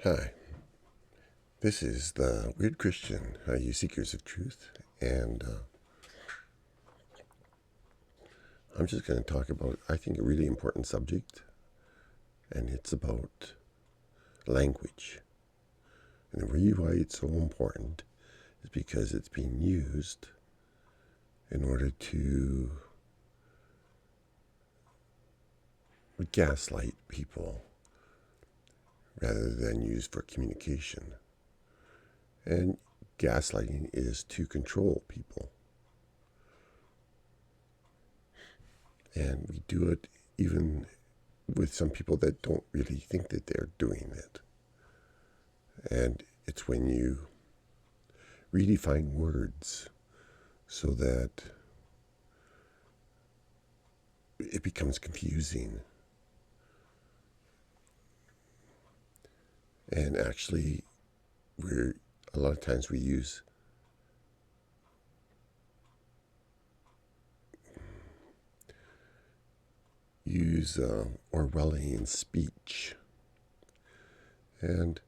Hi, this is the Weird Christian, you seekers of truth, and I'm just going to talk about, I think, a really important subject, and it's about language. And the reason why it's so important is because it's being used in order to gaslight people rather than used for communication. And gaslighting is to control people. And we do it even with some people that don't really think that they're doing it. And it's when you redefine words so that it becomes confusing. And actually, a lot of times we use Orwellian speech. And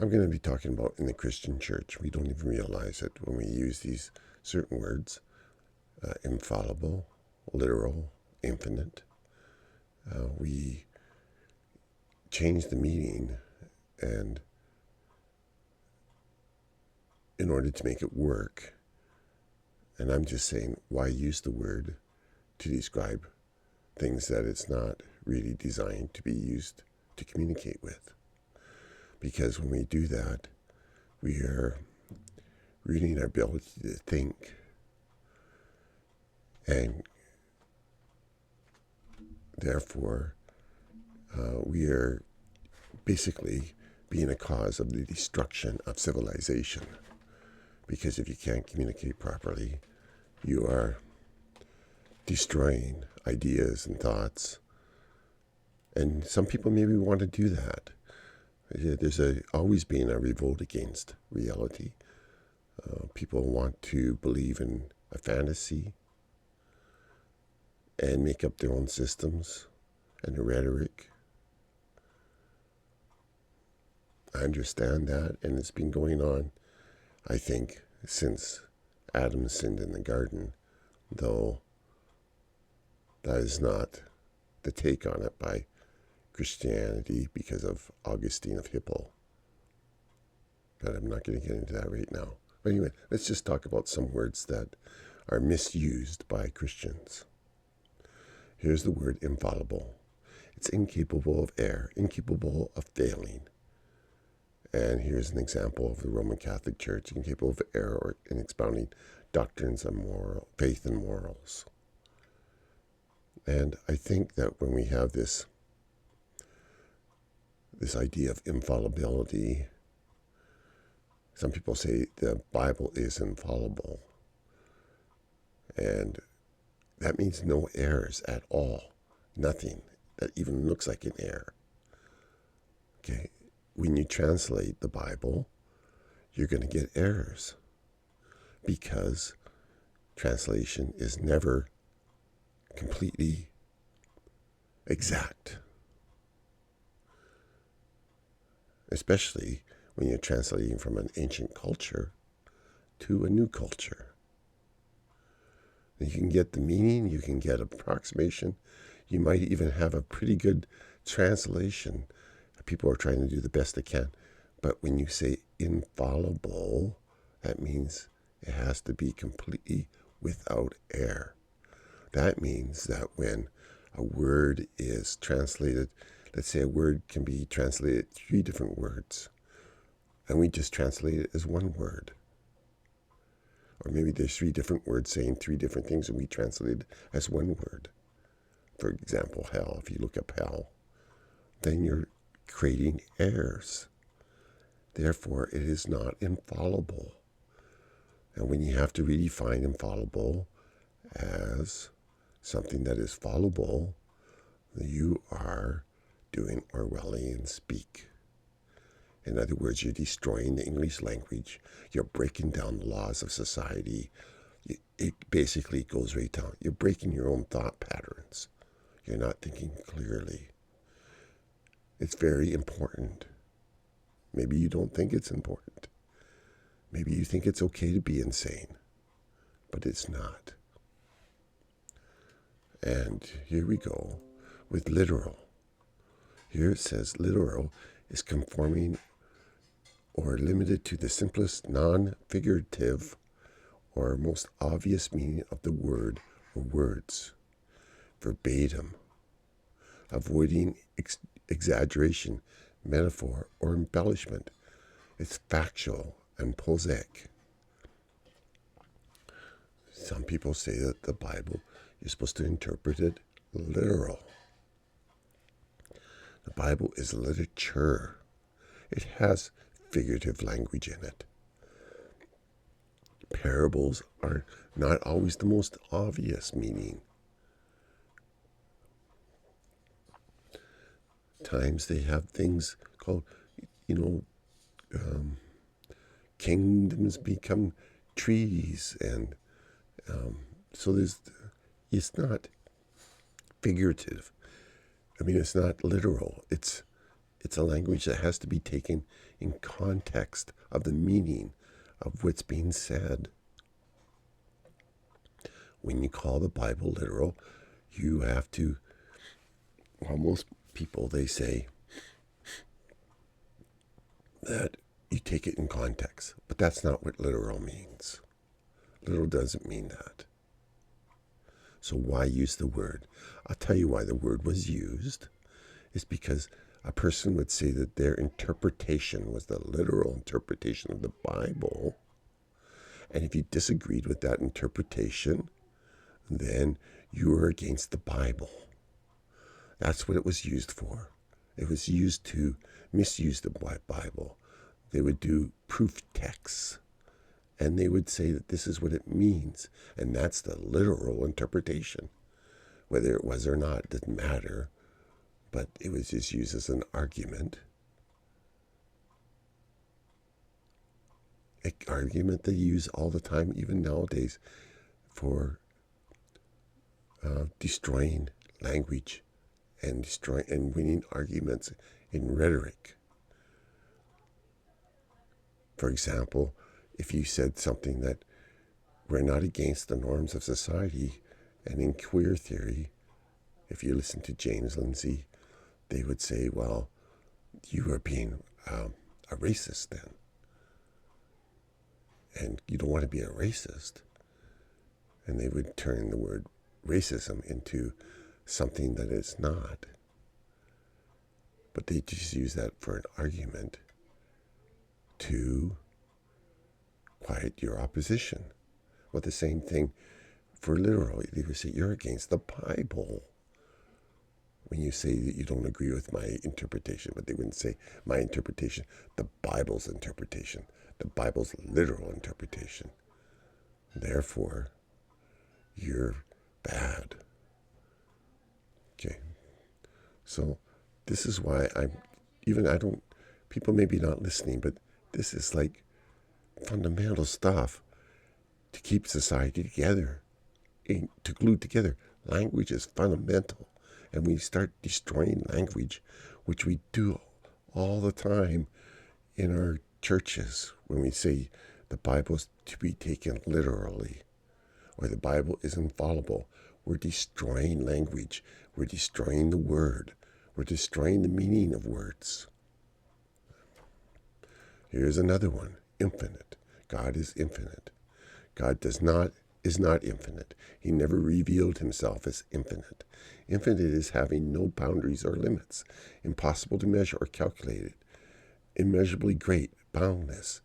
I'm going to be talking about in the Christian church. We don't even realize it when we use these certain words, infallible, literal, infinite. We change the meaning, and in order to make it work, and I'm just saying, why use the word to describe things that it's not really designed to be used to communicate with? Because when we do that, we are ruining our ability to think. And therefore, we are basically being a cause of the destruction of civilization. Because if you can't communicate properly, you are destroying ideas and thoughts. And some people maybe want to do that. There's always been a revolt against reality. People want to believe in a fantasy and make up their own systems and a rhetoric. I understand that, and it's been going on, I think, since Adam sinned in the garden, though that is not the take on it by Christianity because of Augustine of Hippo. But I'm not going to get into that right now. But anyway, let's just talk about some words that are misused by Christians. Here's the word infallible. It's incapable of error, incapable of failing. And here's an example of the Roman Catholic Church, incapable of error in expounding doctrines of faith and morals. And I think that when we have this idea of infallibility, some people say the Bible is infallible. And that means no errors at all. Nothing that even looks like an error. Okay, when you translate the Bible, you're going to get errors because translation is never completely exact. Especially when you're translating from an ancient culture to a new culture. You can get the meaning, you can get approximation, you might even have a pretty good translation. People are trying to do the best they can. But when you say infallible, that means it has to be completely without error. That means that when a word is translated, let's say a word can be translated 3 different words, and we just translate it as one word. Or maybe there's 3 different words saying 3 different things, and we translate it as one word. For example, hell. If you look up hell, then you're creating errors. Therefore, it is not infallible. And when you have to redefine infallible as something that is fallible, you are doing Orwellian speak. In other words, you're destroying the English language. You're breaking down the laws of society. It basically goes right down. You're breaking your own thought patterns. You're not thinking clearly. It's very important Maybe you don't think it's important. Maybe you think it's okay to be insane, but it's not. And here we go with literal. Here it says literal is conforming or limited to the simplest non-figurative or most obvious meaning of the word or words. Verbatim, avoiding exaggeration, metaphor, or embellishment. It's factual and prosaic. Some people say that the Bible, you're supposed to interpret it literal. The Bible is literature. It has figurative language in it. Parables are not always the most obvious meaning. Times they have things called, kingdoms become trees, and so it's not figurative. I mean, it's not literal. It's a language that has to be taken in context of the meaning of what's being said. When you call the Bible literal, you have to, most people, they say that you take it in context, but that's not what literal means. Literal doesn't mean that. So why use the word? I'll tell you why the word was used. It's because a person would say that their interpretation was the literal interpretation of the Bible. And if you disagreed with that interpretation, then you were against the Bible. That's what it was used for. It was used to misuse the Bible. They would do proof texts, and they would say that this is what it means, and that's the literal interpretation. Whether it was or not didn't matter, but it was just used as an argument. An argument they use all the time, even nowadays, for destroying language and winning arguments in rhetoric. For example, if you said something that we're not against the norms of society, and in queer theory, if you listen to James Lindsay, they would say, well, you are being a racist then. And you don't want to be a racist. And they would turn the word racism into something that it's not. But they just use that for an argument to quiet your opposition. Well, the same thing for literal. They would say, you're against the Bible when you say that you don't agree with my interpretation. But they wouldn't say my interpretation, the Bible's interpretation, the Bible's literal interpretation. Therefore, you're bad. Okay. So this is why people may be not listening, but this is like fundamental stuff to keep society together, to glue together. Language is fundamental. And we start destroying language, which we do all the time in our churches when we say the Bible is to be taken literally, or the Bible is infallible. We're destroying language. We're destroying the word. We're destroying the meaning of words. Here's another one. Infinite. God is infinite. God is not infinite. He never revealed himself as infinite. Infinite is having no boundaries or limits, impossible to measure or calculate. Immeasurably great, boundless,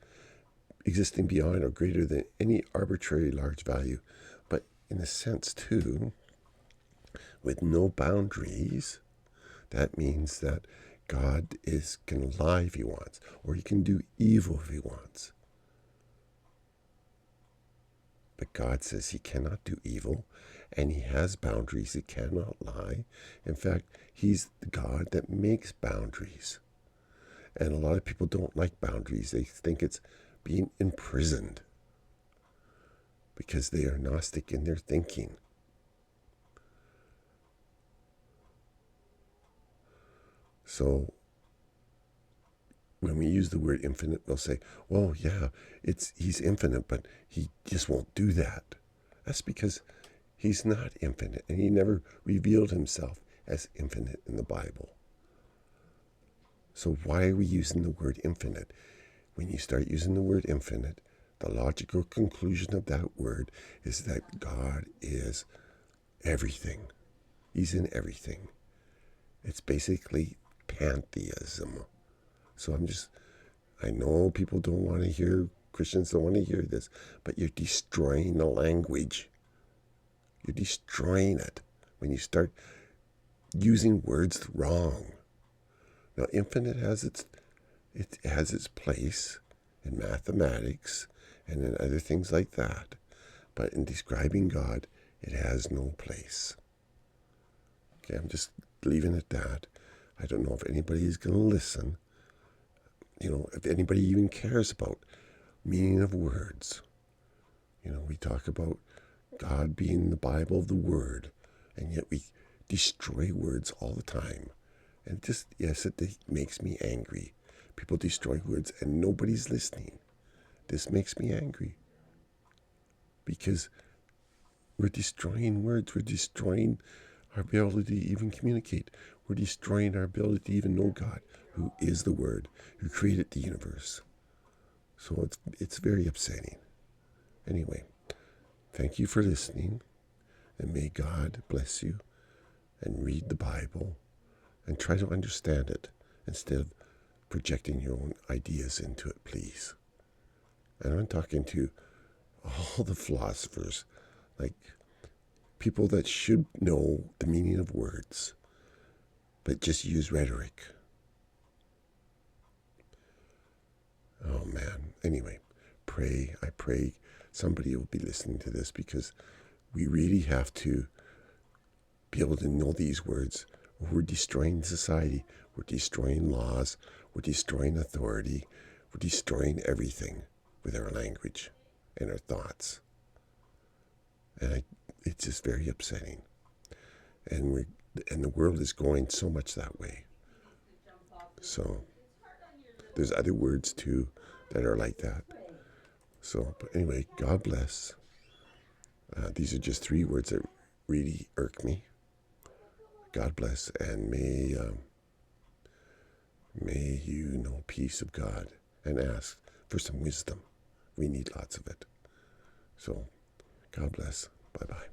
existing beyond or greater than any arbitrary large value. But in a sense, too, with no boundaries, that means that God can lie if he wants, or he can do evil if he wants. But God says he cannot do evil, and he has boundaries. He cannot lie. In fact, he's the God that makes boundaries. And a lot of people don't like boundaries. They think it's being imprisoned because they are Gnostic in their thinking. So when we use the word infinite, we'll say, well, yeah, he's infinite, but he just won't do that. That's because he's not infinite, and he never revealed himself as infinite in the Bible. So why are we using the word infinite? When you start using the word infinite, the logical conclusion of that word is that God is everything. He's in everything. It's basically pantheism. So I know people don't want to hear, Christians don't want to hear this, but you're destroying the language. You're destroying it when you start using words wrong. Now, infinite has its place in mathematics and in other things like that, but in describing God, it has no place. Okay, I'm just leaving it at that. I don't know if anybody is going to listen. If anybody even cares about meaning of words. We talk about God being the Bible of the Word, and yet we destroy words all the time. And it makes me angry. People destroy words and nobody's listening. This makes me angry because we're destroying words. We're destroying our ability to even communicate. We're destroying our ability to even know God, who is the Word, who created the universe. So it's very upsetting. Anyway, thank you for listening, and may God bless you, and read the Bible and try to understand it instead of projecting your own ideas into it, please. And I'm talking to all the philosophers, like people that should know the meaning of words, but just use rhetoric. Oh man. Anyway, I pray somebody will be listening to this, because we really have to be able to know these words. We're destroying society. We're destroying laws. We're destroying authority. We're destroying everything with our language and our thoughts. And it's just very upsetting. And the world is going so much that way. So there's other words too that are like that. So, but anyway, God bless. These are just 3 words that really irk me. God bless, and may you know peace of God, and ask for some wisdom. We need lots of it. So, God bless. Bye-bye.